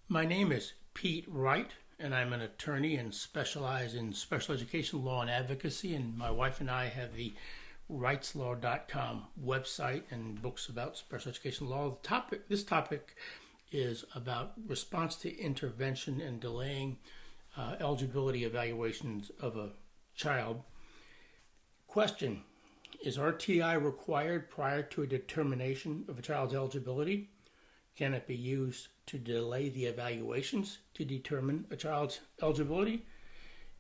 My name is Pete Wright, and I'm an attorney and specialize in special education law and advocacy. And my wife and I have the Wrightslaw.com website and books about special education law. This topic is about response to intervention and delaying eligibility evaluations of a child. Question: is RTI required prior to a determination of a child's eligibility? Can it be used to delay the evaluations to determine a child's eligibility?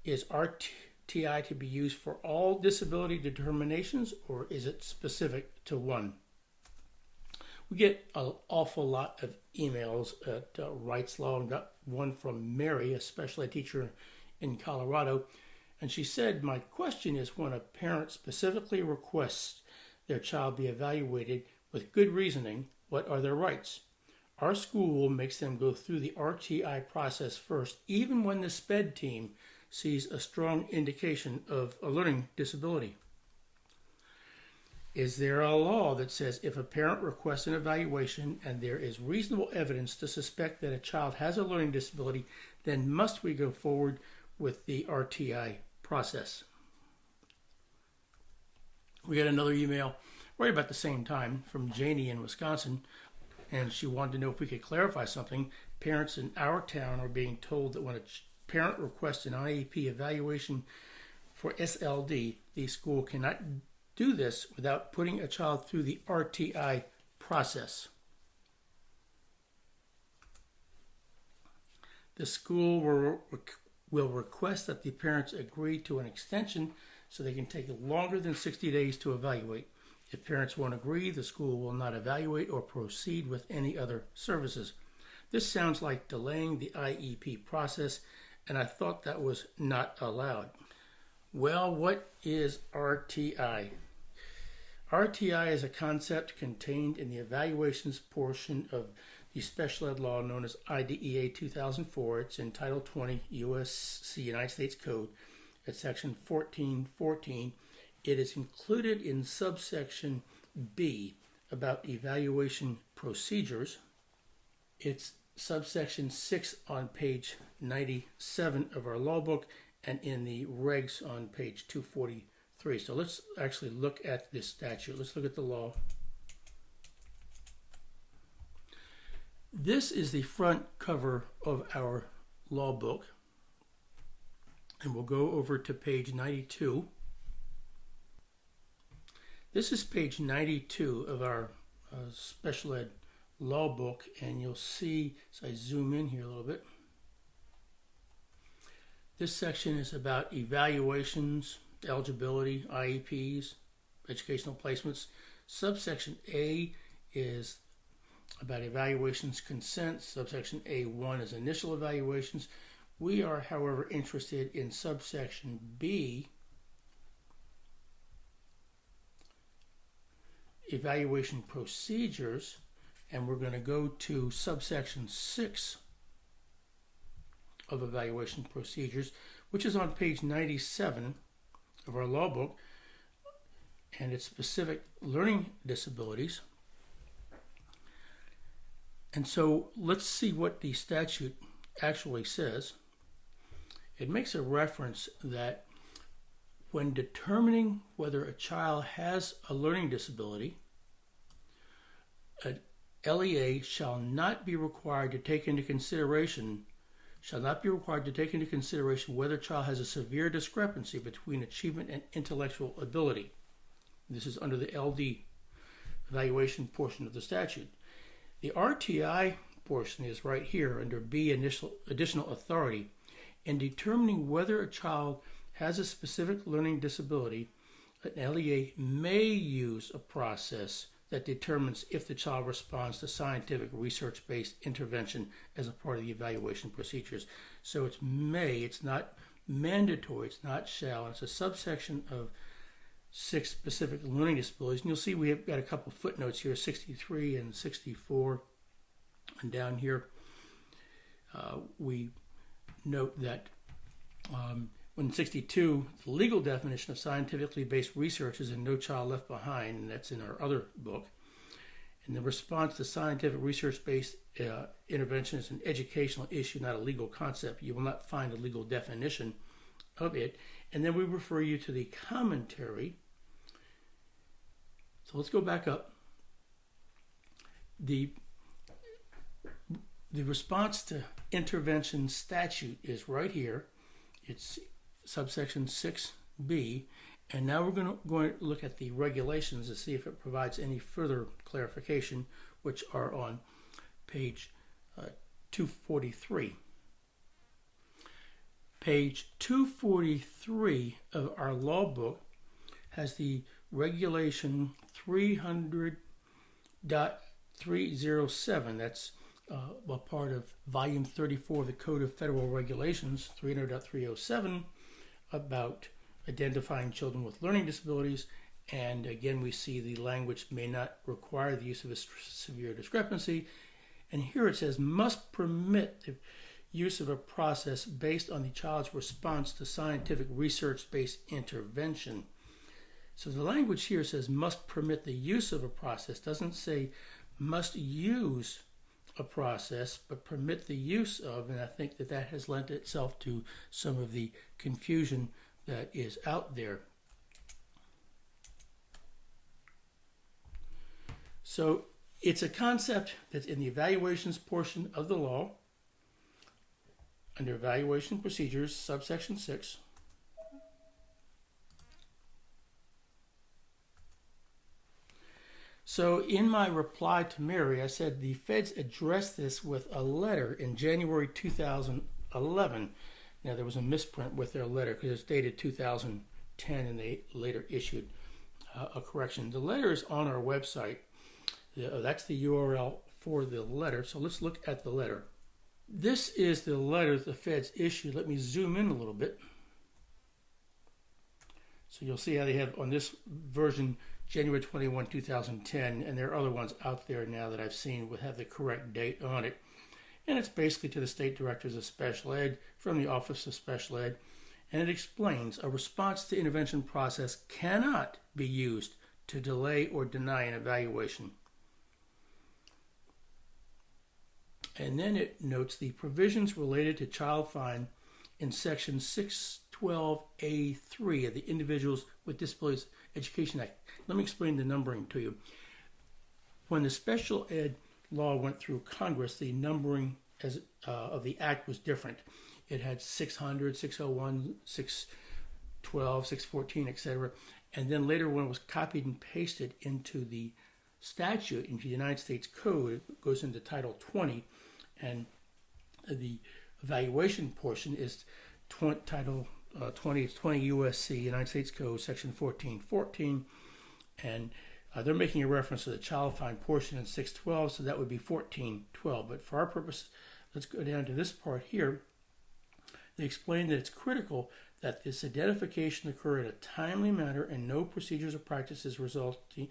Is RTI to be used for all disability determinations, or is it specific to one? We get an awful lot of emails at Wrightslaw. I got one from Mary, a special ed teacher in Colorado, and she said, "My question is, when a parent specifically requests their child be evaluated with good reasoning, what are their rights? Our school makes them go through the RTI process first, even when the SPED team sees a strong indication of a learning disability. Is there a law that says if a parent requests an evaluation and there is reasonable evidence to suspect that a child has a learning disability, then must we go forward with the RTI process?" We got another email right about the same time from Janie in Wisconsin, and she wanted to know if we could clarify something. Parents in our town are being told that when a parent requests an IEP evaluation for SLD, the school cannot do this without putting a child through the RTI process. The school will request that the parents agree to an extension so they can take longer than 60 days to evaluate. If parents won't agree, the school will not evaluate or proceed with any other services. This sounds like delaying the IEP process, and I thought that was not allowed. Well, what is RTI? RTI is a concept contained in the evaluations portion of the special ed law known as IDEA 2004. It's in Title 20 U.S.C. United States Code at Section 1414. It is included in subsection B about evaluation procedures. It's subsection 6 on page 97 of our law book and in the regs on page 243. So let's actually look at this statute. Let's look at the law. This is the front cover of our law book, and we'll go over to page 92. This is page 92 of our special ed law book, and you'll see, as I zoom in here a little bit, this section is about evaluations, eligibility, IEPs, educational placements. Subsection A is about evaluations, consent. Subsection A1 is initial evaluations. We are, however, interested in subsection B, evaluation procedures, and we're going to go to subsection 6 of evaluation procedures, which is on page 97 of our law book, and it's specific learning disabilities. And so let's see what the statute actually says. It makes a reference that when determining whether a child has a learning disability, an LEA shall not be required to take into consideration whether a child has a severe discrepancy between achievement and intellectual ability. This is under the LD evaluation portion of the statute. The RTI portion is right here under B, additional authority. In determining whether a child has a specific learning disability, an LEA may use a process that determines if the child responds to scientific research-based intervention as a part of the evaluation procedures. So it's may, it's not mandatory, it's not shall. It's a subsection of 6 specific learning disabilities. And you'll see we have got a couple footnotes here, 63 and 64. And down here we note that when 62, the legal definition of scientifically based research is in No Child Left Behind, and that's in our other book. And the response to scientific research-based intervention is an educational issue, not a legal concept. You will not find a legal definition of it. And then we refer you to the commentary. So let's go back up. The response to intervention statute is right here. It's subsection 6B. And now we're going to look at the regulations to see if it provides any further clarification, which are on page 243. Page 243 of our law book has the regulation 300.307. That's a part of volume 34 of the Code of Federal Regulations, 300.307, about identifying children with learning disabilities. And again, we see the language may not require the use of a severe discrepancy. And here it says, must permit the use of a process based on the child's response to scientific research-based intervention. So the language here says must permit the use of a process. Doesn't say must use a process, but permit the use of, and I think that has lent itself to some of the confusion that is out there. So it's a concept that's in the evaluations portion of the law, under evaluation procedures, subsection 6. So in my reply to Mary, I said the feds addressed this with a letter in January 2011. Now, there was a misprint with their letter because it's dated 2010 and they later issued a correction. The letter is on our website. That's the URL for the letter. So let's look at the letter. This is the letter the feds issued. Let me zoom in a little bit. So you'll see how they have on this version January 21, 2010, and there are other ones out there now that I've seen would have the correct date on it. And it's basically to the State Directors of Special Ed from the Office of Special Ed. And it explains a response to intervention process cannot be used to delay or deny an evaluation. And then it notes the provisions related to child fine in section 612A3 of the Individuals with Disabilities Education Act. Let me explain the numbering to you. When the special ed law went through Congress, the numbering of the act was different. It had 600, 601, 612, 614, etc. And then later when it was copied and pasted into the statute, into the United States Code, it goes into Title 20. And the evaluation portion is Title 20, it's 20 U.S.C., United States Code, Section 1414. And they're making a reference to the child fine portion in 612, so that would be 1412. But for our purpose, let's go down to this part here. They explain that it's critical that this identification occur in a timely manner and no procedures or practices result in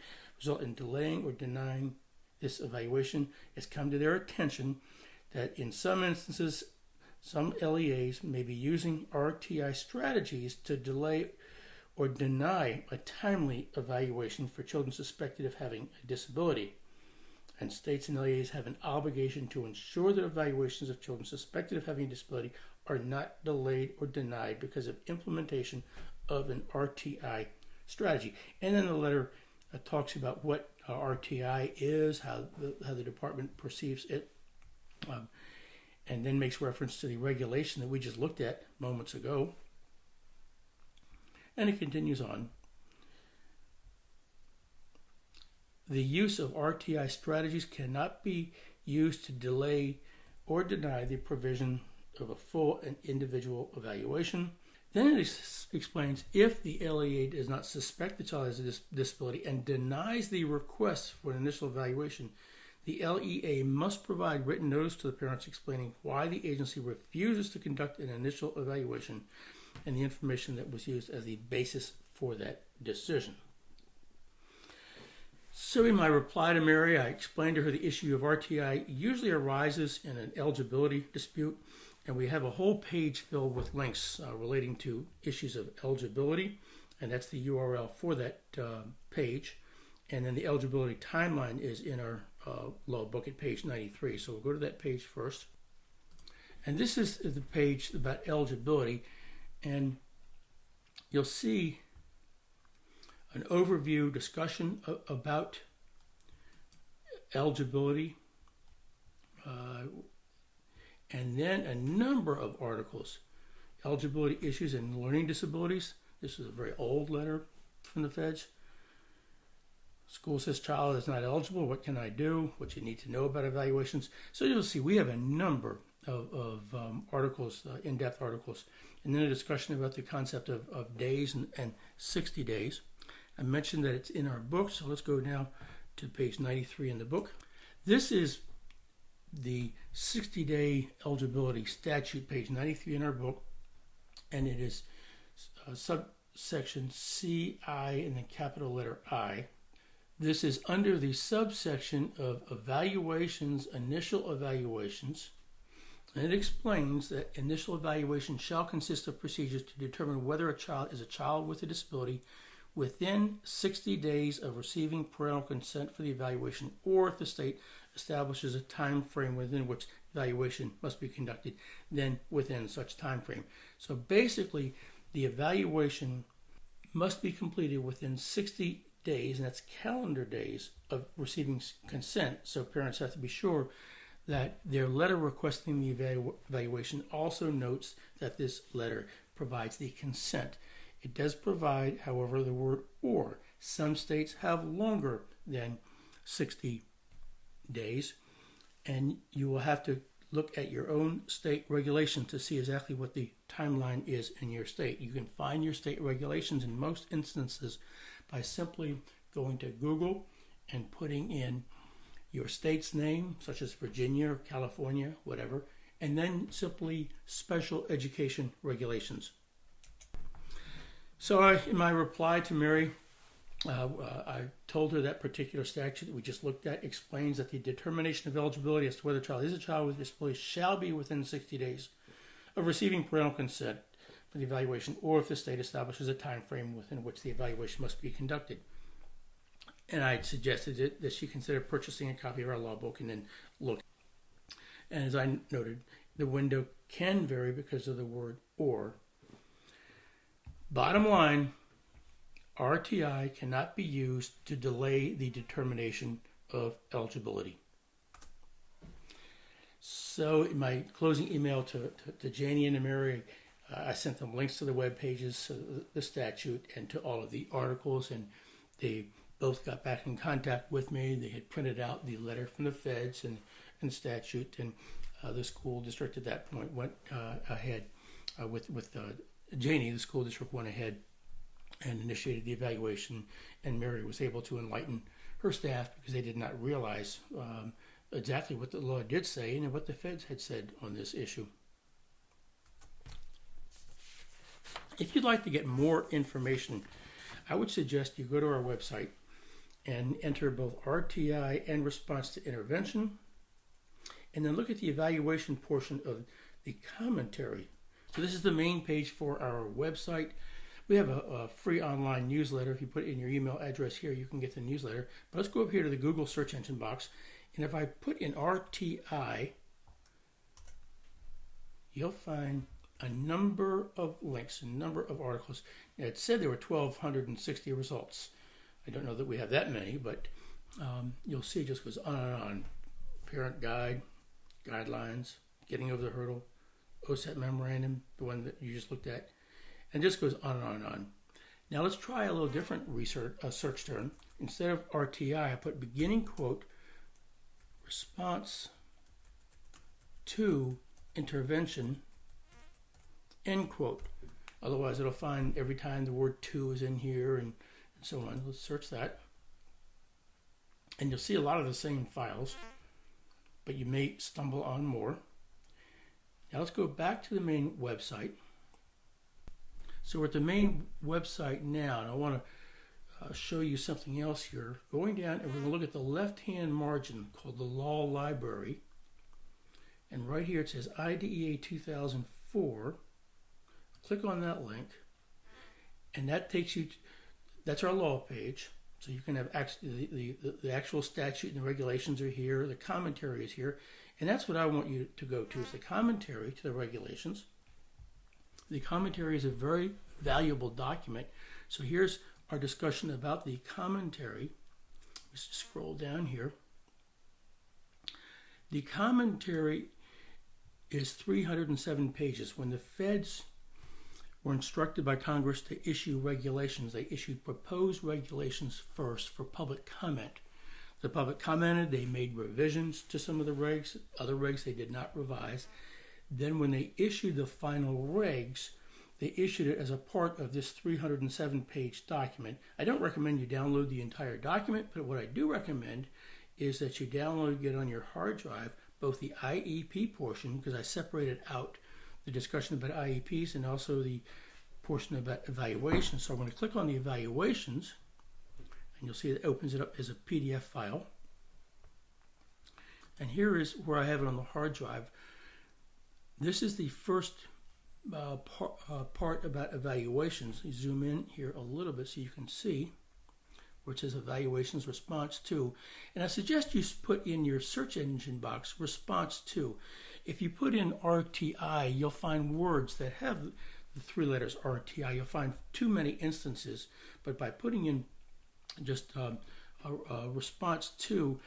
delaying or denying this evaluation. It's come to their attention that in some instances, some LEAs may be using RTI strategies to delay or deny a timely evaluation for children suspected of having a disability. And states and LEAs have an obligation to ensure that evaluations of children suspected of having a disability are not delayed or denied because of implementation of an RTI strategy. And then the letter talks about what RTI is, how the department perceives it, and then makes reference to the regulation that we just looked at moments ago. And it continues on. The use of RTI strategies cannot be used to delay or deny the provision of a full and individual evaluation. Then it explains if the LEA does not suspect the child has a disability and denies the request for an initial evaluation, the LEA must provide written notice to the parents explaining why the agency refuses to conduct an initial evaluation and the information that was used as the basis for that decision. So in my reply to Mary, I explained to her the issue of RTI usually arises in an eligibility dispute, and we have a whole page filled with links relating to issues of eligibility, and that's the URL for that page. And then the eligibility timeline is in our law book at page 93. So we'll go to that page first. And this is the page about eligibility. And you'll see an overview discussion about eligibility, and then a number of articles. Eligibility issues and learning disabilities. This is a very old letter from the feds. School says child is not eligible. What can I do? What you need to know about evaluations. So you'll see we have a number of articles, in-depth articles, and then a discussion about the concept of days and 60 days. I mentioned that it's in our book, so let's go now to page 93 in the book. This is the 60-day eligibility statute, page 93 in our book, and it is subsection CI in the capital letter I. This is under the subsection of evaluations, initial evaluations, and it explains that initial evaluation shall consist of procedures to determine whether a child is a child with a disability within 60 days of receiving parental consent for the evaluation, or if the state establishes a time frame within which evaluation must be conducted, then within such time frame. So basically, the evaluation must be completed within 60 days, and that's calendar days of receiving consent. So parents have to be sure that their letter requesting the evaluation also notes that this letter provides the consent. It does provide, however, the word or. Some states have longer than 60 days, and you will have to look at your own state regulations to see exactly what the timeline is in your state. You can find your state regulations in most instances by simply going to Google and putting in your state's name, such as Virginia or California, whatever, and then simply special education regulations. So in my reply to Mary, I told her that particular statute that we just looked at explains that the determination of eligibility as to whether a child is a child with a disability shall be within 60 days of receiving parental consent for the evaluation, or if the state establishes a time frame within which the evaluation must be conducted. And I suggested that she consider purchasing a copy of our law book and then look. And as I noted, the window can vary because of the word or. Bottom line, RTI cannot be used to delay the determination of eligibility. So in my closing email to Janie and Mary, I sent them links to the web pages, the statute, and to all of the articles, and they both got back in contact with me. They had printed out the letter from the feds and statute, and the school district at that point went ahead with Janie. The school district went ahead and initiated the evaluation, and Mary was able to enlighten her staff because they did not realize exactly what the law did say and what the feds had said on this issue. If you'd like to get more information, I would suggest you go to our website and enter both RTI and response to intervention, and then look at the evaluation portion of the commentary. So this is the main page for our website. We have a free online newsletter. If you put in your email address here, you can get the newsletter. But let's go up here to the Google search engine box, and if I put in RTI, you'll find a number of links, a number of articles. Now, it said there were 1,260 results. I don't know that we have that many, but you'll see it just goes on and on. Parent guide, guidelines, getting over the hurdle, OSAT memorandum, the one that you just looked at, and it just goes on and on and on. Now let's try a little different search term. Instead of RTI, I put beginning quote, response to intervention, end quote. Otherwise, it'll find every time the word to is in here and so on. Let's search that. And you'll see a lot of the same files, but you may stumble on more. Now let's go back to the main website. So we're at the main website now, and I want to show you something else here. Going down, and we're going to look at the left-hand margin called the Law Library. And right here it says IDEA 2004. Click on that link, and that takes you to, that's our law page. So you can have the actual statute and the regulations are here, the commentary is here, and that's what I want you to go to, is the commentary to the regulations. The commentary is a very valuable document. So here's our discussion about the commentary. Let's just scroll down here. The commentary is 307 pages. When the feds were instructed by Congress to issue regulations, they issued proposed regulations first for public comment. The public commented, they made revisions to some of the regs, other regs they did not revise. Then when they issued the final regs, they issued it as a part of this 307-page document. I don't recommend you download the entire document, but what I do recommend is that you download, get on your hard drive, both the IEP portion, because I separated out the discussion about IEPs and also the portion about evaluations. So I'm going to click on the evaluations, and you'll see it opens it up as a PDF file. And here is where I have it on the hard drive. This is the first part about evaluations. You zoom in here a little bit so you can see where it says evaluations response to. And I suggest you put in your search engine box response to. If you put in RTI, you'll find words that have the three letters RTI. You'll find too many instances, but by putting in just a response to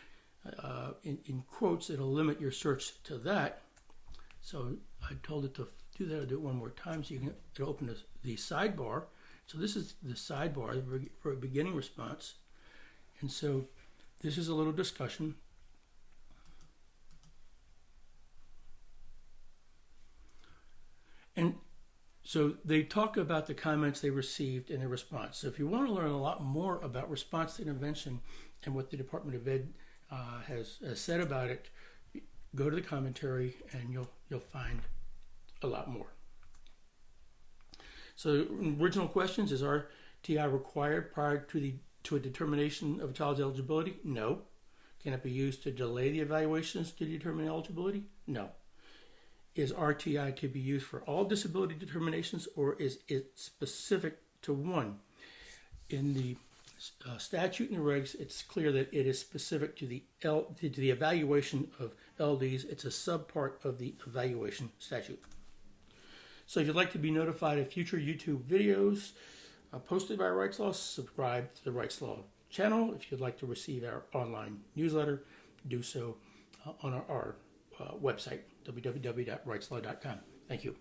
in quotes, it'll limit your search to that. So I told it to do that. I'll do it one more time so you can it'll open the sidebar. So this is the sidebar for a beginning response. And so this is a little discussion. And so they talk about the comments they received in their response. So if you want to learn a lot more about response to intervention and what the Department of Ed has said about it, go to the commentary and you'll find a lot more. So original questions, is RTI required prior to a determination of a child's eligibility? No. Can it be used to delay the evaluations to determine eligibility? No. Is RTI to be used for all disability determinations, or is it specific to one? In the statute and the regs, it's clear that it is specific to the evaluation of LDs. It's a subpart of the evaluation statute. So if you'd like to be notified of future YouTube videos posted by Wrightslaw, subscribe to the Wrightslaw channel. If you'd like to receive our online newsletter, do so on our website, www.wrightslaw.com. Thank you.